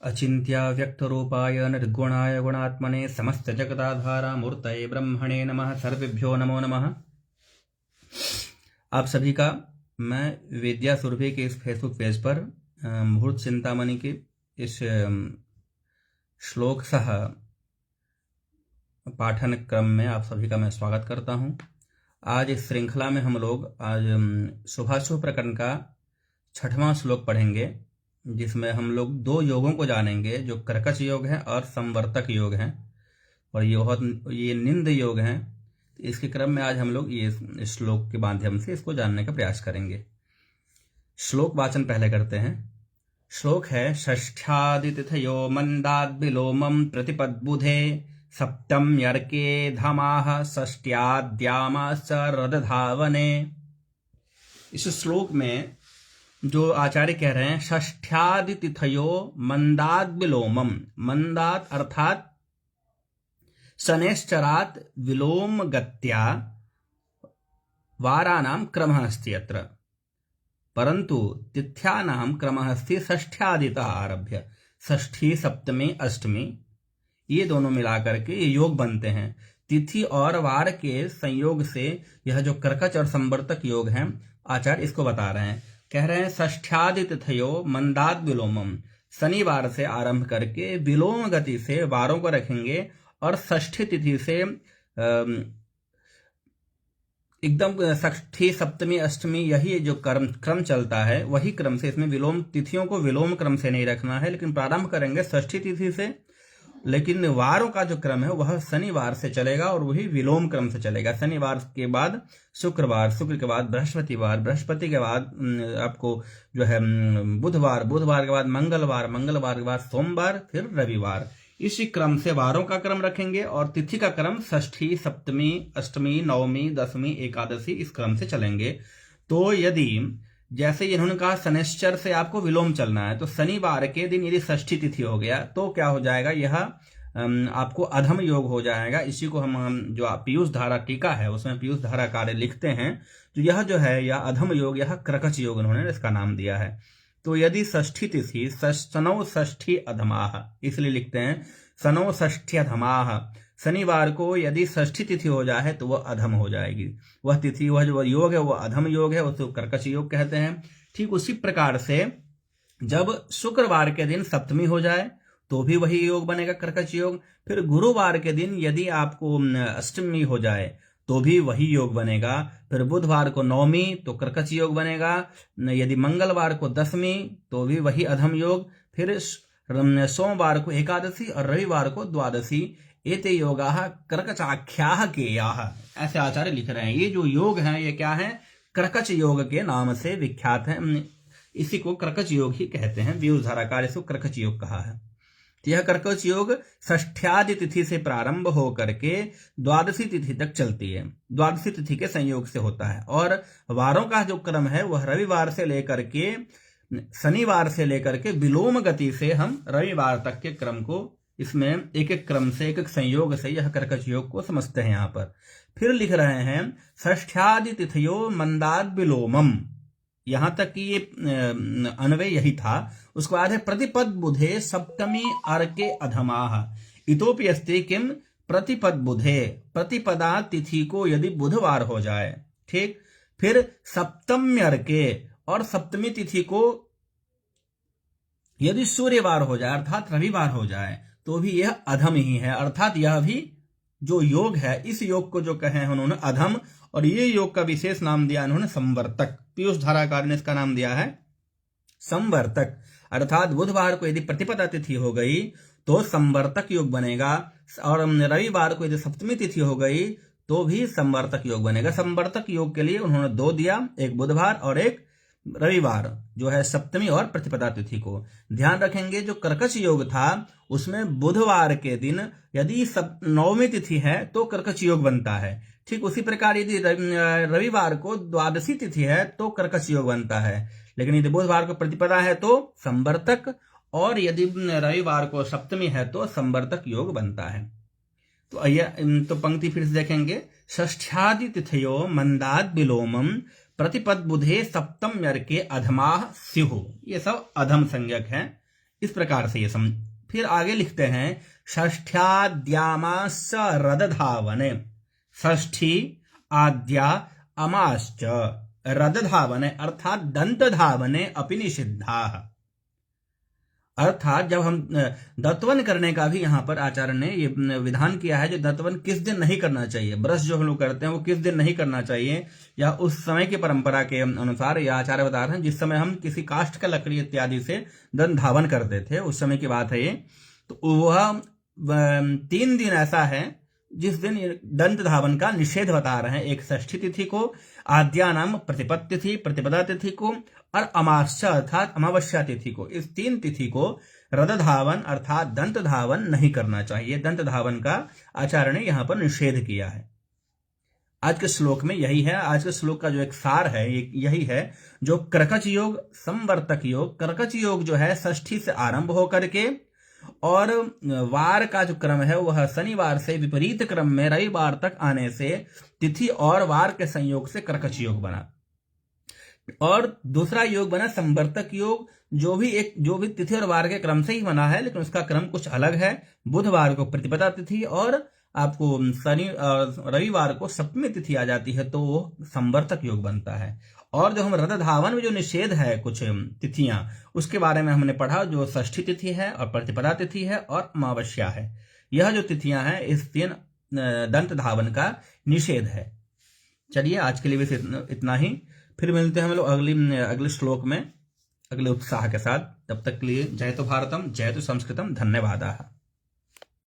अचिन्त्य व्यक्तरूपाय निर्गुणाय गुणात्मने समस्त जगदाधारा मूर्तये ब्रह्मणे नमः। सर्वेभ्यो नमो नमः। आप सभी का मैं विद्या सुरभि के इस फेसबुक पेज पर मुहूर्त चिंतामणि के इस श्लोक सह पाठन क्रम में आप सभी का मैं स्वागत करता हूं। आज इस श्रृंखला में हम लोग आज शुभाशुभ प्रकरण का 6वां श्लोक पढ़ेंगे, जिसमें हम लोग 2 योगों को जानेंगे, जो कर्कश योग है और संवर्तक योग है, और ये निंद योग है। इसके क्रम में आज हम लोग ये श्लोक के माध्यम से इसको जानने का प्रयास करेंगे। श्लोक वाचन पहले करते हैं। श्लोक है षष्ठ्यादितिथयो मंदाद् विलोमं प्रतिपद्बुधे सप्तम्यर्के धमाः षष्ठ्याद्यामाश्च रदधावने। इस श्लोक में जो आचार्य कह रहे हैं, षष्ठ्यादितिथयो मंदाद् विलोमम, मंदात अर्थात शनैश्चरात् विलोम गत्या वाराणां क्रमः अस्ति अत्र, परंतु तिथ्यानां क्रमः अस्ति षष्ठ्यादितः आरभ्य। षष्ठी, सप्तमी, अष्टमी ये दोनों मिलाकर के ये योग बनते हैं। तिथि और वार के संयोग से यह जो कर्कच और संवर्तक योग है, आचार्य इसको बता रहे हैं। कह रहे हैं षष्ठ्यादि तिथयो मंदाद विलोमम, शनिवार से आरंभ करके विलोम गति से वारों को रखेंगे, और षष्ठी तिथि से एकदम षष्ठी, सप्तमी, अष्टमी यही जो क्रम चलता है, वही क्रम से इसमें विलोम तिथियों को विलोम क्रम से नहीं रखना है, लेकिन प्रारंभ करेंगे षष्ठी तिथि से, लेकिन वारों का जो क्रम है वह शनिवार से चलेगा और वही विलोम क्रम से चलेगा। शनिवार के बाद शुक्रवार, शुक्र के बाद बृहस्पतिवार, बृहस्पति के बाद आपको जो है बुधवार, बुधवार के बाद मंगलवार, मंगलवार के बाद सोमवार, फिर रविवार। इसी क्रम से वारों का क्रम रखेंगे और तिथि का क्रम षष्ठी, सप्तमी, अष्टमी, नवमी, दसवीं, एकादशी इस क्रम से चलेंगे। तो यदि जैसे इन्होंने कहा शनिश्चर से आपको विलोम चलना है, तो शनिवार के दिन यदि षष्ठी तिथि हो गया तो क्या हो जाएगा, यह आपको अधम योग हो जाएगा। इसी को हम जो पीयूष धारा टीका है उसमें पीयूष धारा कार्य लिखते हैं, तो यह जो है यह अधम योग, यह कर्कच योग उन्होंने इसका नाम दिया है। तो यदि षष्ठी तिथि शनौ षष्ठी अधमाह, इसलिए लिखते हैं शनौ षष्ठी अधमाह। शनिवार को यदि षष्ठी तिथि हो जाए तो वह अधम हो जाएगी, वह तिथि, वह जो योग है वह अधम योग है, उसको कर्कश योग कहते हैं। ठीक उसी प्रकार से जब शुक्रवार के दिन सप्तमी हो जाए तो भी वही योग बनेगा, कर्कश योग। फिर गुरुवार के दिन यदि आपको अष्टमी हो जाए तो भी वही योग बनेगा। फिर बुधवार को नवमी तो कर्कश योग बनेगा। यदि मंगलवार को दसवीं तो भी वही अधम योग। फिर सोमवार को एकादशी और रविवार को द्वादशी। एते योगाः कर्कचाख्याः केयाः, ऐसे आचार्य लिख रहे हैं। ये जो योग है ये क्या है, कर्कच योग के नाम से विख्यात है। इसी को कर्कच योग ही कहते हैं। व्यूज धाराकार इसको कर्कच योग कहा है। तो यह कर्कच योग षष्ठ्यादि तिथि से प्रारंभ हो करके द्वादशी तिथि तक चलती है। द्वादशी तिथि के संयोग से होता है, और वारों का जो क्रम है वह रविवार से लेकर के शनिवार से लेकर के विलोम गति से हम रविवार तक के क्रम को, इसमें एक एक क्रम से, एक एक संयोग से यह कर्कच योग को समझते हैं। यहाँ पर फिर लिख रहे हैं षष्ठ्यादि तिथयो मंदाद विलोमम, यहां तक कि ये अन्वय यही था। उसके बाद है प्रतिपद बुधे सप्तमी अर्के अधमाह इतोपि अस्ति किम प्रतिपद बुधे, प्रतिपदा तिथि को यदि बुधवार हो जाए, ठीक, फिर सप्तमी अर्के और सप्तमी तिथि को यदि सूर्यवार हो जाए अर्थात रविवार हो जाए तो भी यह अधम ही है। अर्थात यह भी जो योग है, इस योग को जो कहे उन्होंने अधम, और ये योग का विशेष नाम दिया उन्होंने संवर्तक। पीयूष धाराकार ने इसका नाम दिया है संवर्तक। अर्थात बुधवार को यदि प्रतिपदा तिथि हो गई तो संवर्तक योग बनेगा, और रविवार को यदि सप्तमी तिथि हो गई तो भी संवर्तक योग बनेगा। संवर्तक योग के लिए उन्होंने 2 दिया, एक बुधवार और एक रविवार, जो है सप्तमी और प्रतिपदा तिथि को। ध्यान रखेंगे जो कर्कच योग था उसमें बुधवार के दिन यदि नवमी तिथि है तो कर्कच योग बनता है। ठीक उसी प्रकार यदि रविवार को द्वादशी तिथि है तो कर्कच योग बनता है, लेकिन यदि बुधवार को प्रतिपदा है तो संवर्तक, और यदि रविवार को सप्तमी है तो संवर्तक योग बनता है। तो आइए तो पंक्ति फिर से देखेंगे। षष्ठ्यादि तिथयो मंदाद विलोमम प्रतिपद बुधे सप्तम्यर्के अधमाः स्युः। ये सब अधम संज्ञक हैं। इस प्रकार से ये फिर आगे लिखते हैं षष्ठ्याद्यामाश्च रदधावने, षष्ठी आद्या अमाश्च रदधावने अर्थात दंत धावने अपि निषिद्धाः। अर्थात जब हम दंतवन करने का भी यहाँ पर आचार्य ने ये विधान किया है, जो दंतवन किस दिन नहीं करना चाहिए, ब्रश जो हम लोग करते हैं वो किस दिन नहीं करना चाहिए, या उस समय की परंपरा के अनुसार यह आचार्य बता रहे हैं जिस समय हम किसी काष्ठ का लकड़ी इत्यादि से दंत धावन करते थे, उस समय की बात है ये। तो वह 3 दिन ऐसा है जिस दिन दंत धावन का निषेध बता रहे हैं। एक षष्ठी तिथि को, आद्या नाम प्रतिपद तिथि, प्रतिपदा तिथि को, और अमावस्या अर्थात अमावस्या तिथि को। इस 3 तिथि को रद धावन अर्थात दंत धावन नहीं करना चाहिए। दंत धावन का आचार्य ने यहां पर निषेध किया है। आज के श्लोक में यही है। आज के श्लोक का जो एक सार है यही है, जो कर्कच योग, संवर्तक योग। कर्कच योग जो है षष्ठी से आरंभ होकर के, और वार का जो क्रम है वह शनिवार से विपरीत क्रम में रविवार तक आने से तिथि और वार के संयोग से कर्कच योग बना। और दूसरा योग बना संवर्तक योग, जो भी तिथि और वार के क्रम से ही बना है, लेकिन उसका क्रम कुछ अलग है। बुधवार को प्रतिपदा तिथि और आपको रविवार को सप्तमी तिथि आ जाती है, तो वो संवर्तक योग बनता है। और जो हम रद धावन में जो निषेध है कुछ तिथियां, उसके बारे में हमने पढ़ा, जो षष्ठी तिथि है और प्रतिपदा तिथि है और अमावस्या है। यह जो तिथियां हैं इस दिन दंत धावन का निषेध है। चलिए आज के लिए बस इतना ही। फिर मिलते हैं हम लोग अगले श्लोक में अगले उत्साह के साथ। तब तक के लिए जय तो भारतम, जय तो संस्कृतम, धन्यवाद।